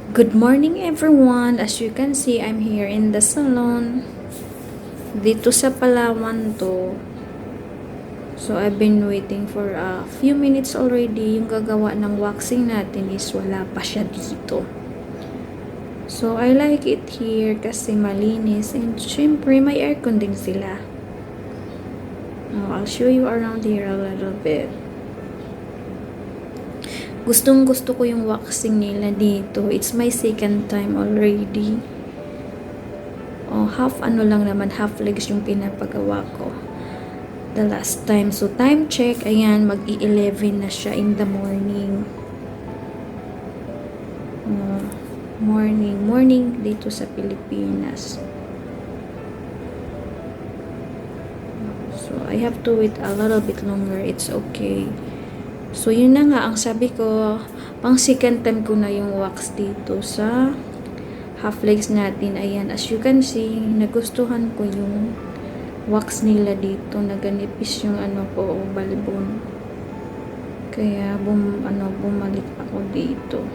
Good morning everyone. As you can see, I'm here in the salon. Dito sa Palawan to. So I've been waiting for a few minutes already. Yung gagawa ng waxing natin is wala pa siya dito. So I like it here kasi malinis and syempre may aircon din sila. Now, I'll show you around here a little bit. Gustong gusto ko yung waxing nila dito. It's my second time already. Half ano lang naman, half legs yung pinapagawa ko the last time. So time check, ayan, mag-i-11 na siya in the morning. Morning dito sa Pilipinas. So I have to wait a little bit longer. It's okay. So yun na nga, ang sabi ko, pang second time ko na yung wax dito sa half legs natin. Ayan, as you can see, nagustuhan ko yung wax nila dito. Naganipis yung ano ko, balbon. Kaya bumalik ako dito.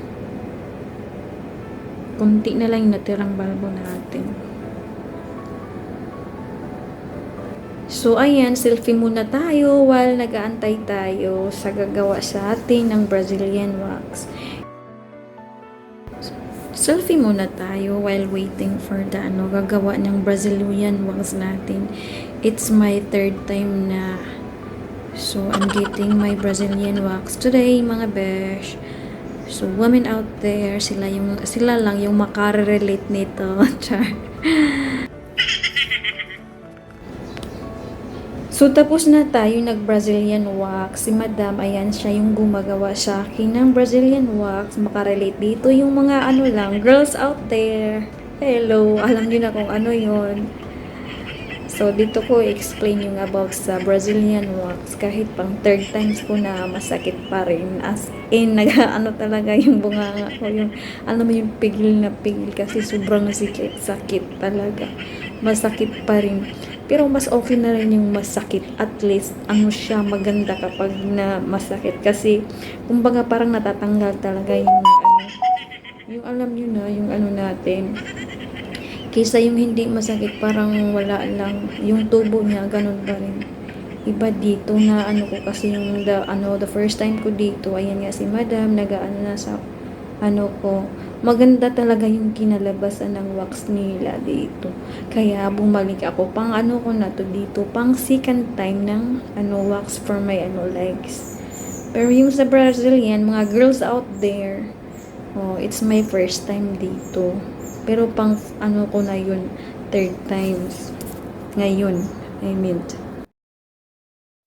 Kunti na lang yung natirang balbon natin. So ayan, selfie muna tayo while nag-aantay tayo sa gagawa sa atin ng Brazilian wax. Selfie muna tayo while waiting for the gagawa ng Brazilian wax natin. It's my third time na. So I'm getting my Brazilian wax today, mga besh. So women out there, sila lang yung makarelate nito. Char. So, tapos na tayo nag-Brazilian wax. Si Madam, ayan, siya yung gumagawa sa akin ng Brazilian wax. Makarelate dito yung mga girls out there. Hello, alam niyo na kung ano yon. So, dito ko explain yung about sa Brazilian wax. Kahit pang third times ko na masakit pa rin. As in, talaga yung bunganga ko. Yung, yung pigil na pigil kasi sobrang sakit talaga. Masakit pa rin. Pero mas okay na rin yung masakit. At least, siya maganda kapag na masakit. Kasi, kumbaga parang natatanggal talaga yung yung alam nyo na, yung natin. Kaysa yung hindi masakit, parang wala lang. Yung tubo niya, ganun pa rin. Iba dito na ko kasi yung the first time ko dito, ayan nga si Madam, na sa ko. Maganda talaga yung kinalabasan ng wax nila dito. Kaya bumalik ako. Pang ko na to dito. Pang second time ng wax for my legs. Pero yung sa Brazilian, mga girls out there, it's my first time dito. Pero pang ko na yun, third times. Ngayon, I mean.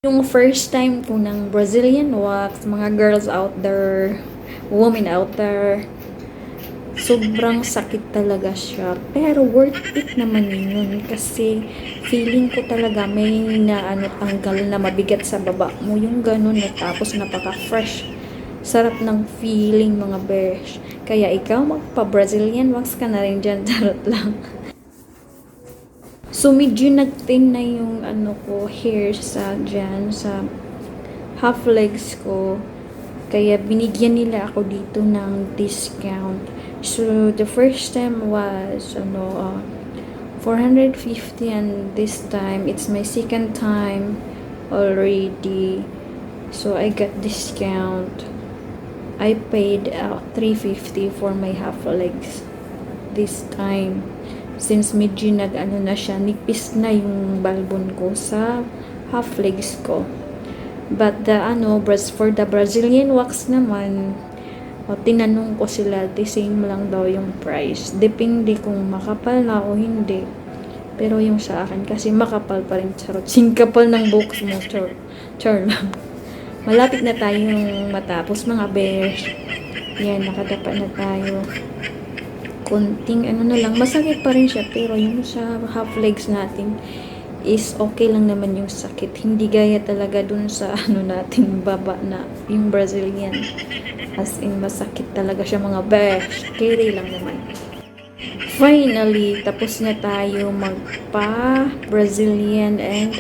Yung first time ko ng Brazilian wax, mga girls out there, women out there, sobrang sakit talaga siya. Pero worth it naman yun. Kasi feeling ko talaga may tanggal na mabigat sa baba mo. Yung ganun na tapos napaka-fresh. Sarap ng feeling, mga besh. Kaya ikaw magpa-Brazilian wax ka na rin dyan. Charot lang. So medyo nag-thin na yung ko hair sa half legs ko. Kaya binigyan nila ako dito ng discount. So the first time was 450 and this time it's my second time already. So I got discount. I paid 350 for my half legs this time. Since medyo na siya, nipis na yung balbon ko sa half legs ko. But for the Brazilian wax naman, tinanong ko sila, the same lang daw yung price. Depende kung makapal na o hindi. Pero yung sa akin, kasi makapal pa rin. Charot. Singkapal ng buhok mo. Char lang. Malapit na tayong matapos, mga besh. Yan, nakadapa na tayo. Kunting na lang. Masakit pa rin siya. Pero yung sa half legs natin is okay lang naman yung sakit. Hindi gaya talaga dun sa natin baba na yung Brazilian. As in, masakit talaga siya, mga besh. Kiri lang naman. Finally, tapos na tayo magpa Brazilian and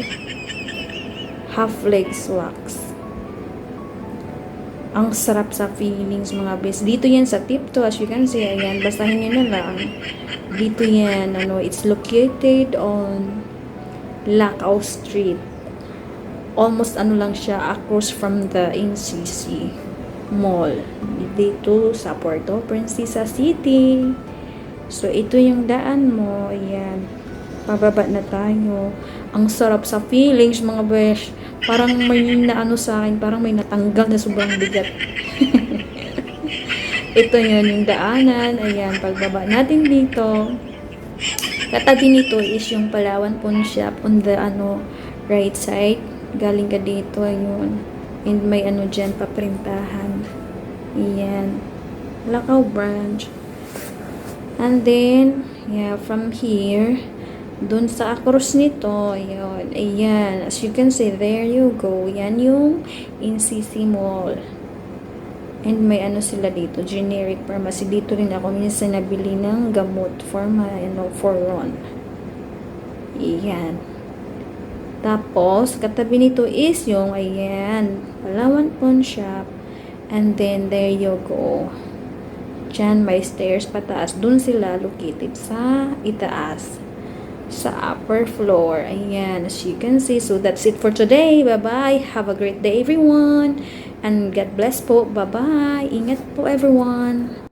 half legs wax. Ang sarap sa feelings mga bes. Dito yan sa Tipto, as you can see, ayan, basahin nyo na lang. Dito yan, it's located on Lacao Street. Almost lang siya, across from the NCC Mall. Dito sa Puerto Princesa City. So, ito yung daan mo, ayan. Pababa na tayo. Ang sarap sa feelings mga besh. Parang may sa akin, parang may natanggal na sobrang bigat. Ito yun yung daanan. Ayan, pagbaba natin dito. Katabi nito is yung Palawan Pawn Shop on the right side. Galing ka dito, ayun. And may dyan, paprintahan. Ayan. Lacao branch. And then, yeah, from here, dun sa across nito, ayun, ayan, as you can see, there you go, yan yung NCC Mall. And may sila dito, generic pharmacy. Dito rin ako minsan nabili ng gamot for my, for Ron. Ayan. Tapos, katabi nito is yung, ayan, Palawan Pawn Shop. And then, there you go. Diyan, may stairs pataas. Dun sila located sa itaas. Sa upper floor. Ayan, as you can see. So, that's it for today. Bye-bye. Have a great day, everyone. And God bless po. Bye-bye. Ingat po, everyone.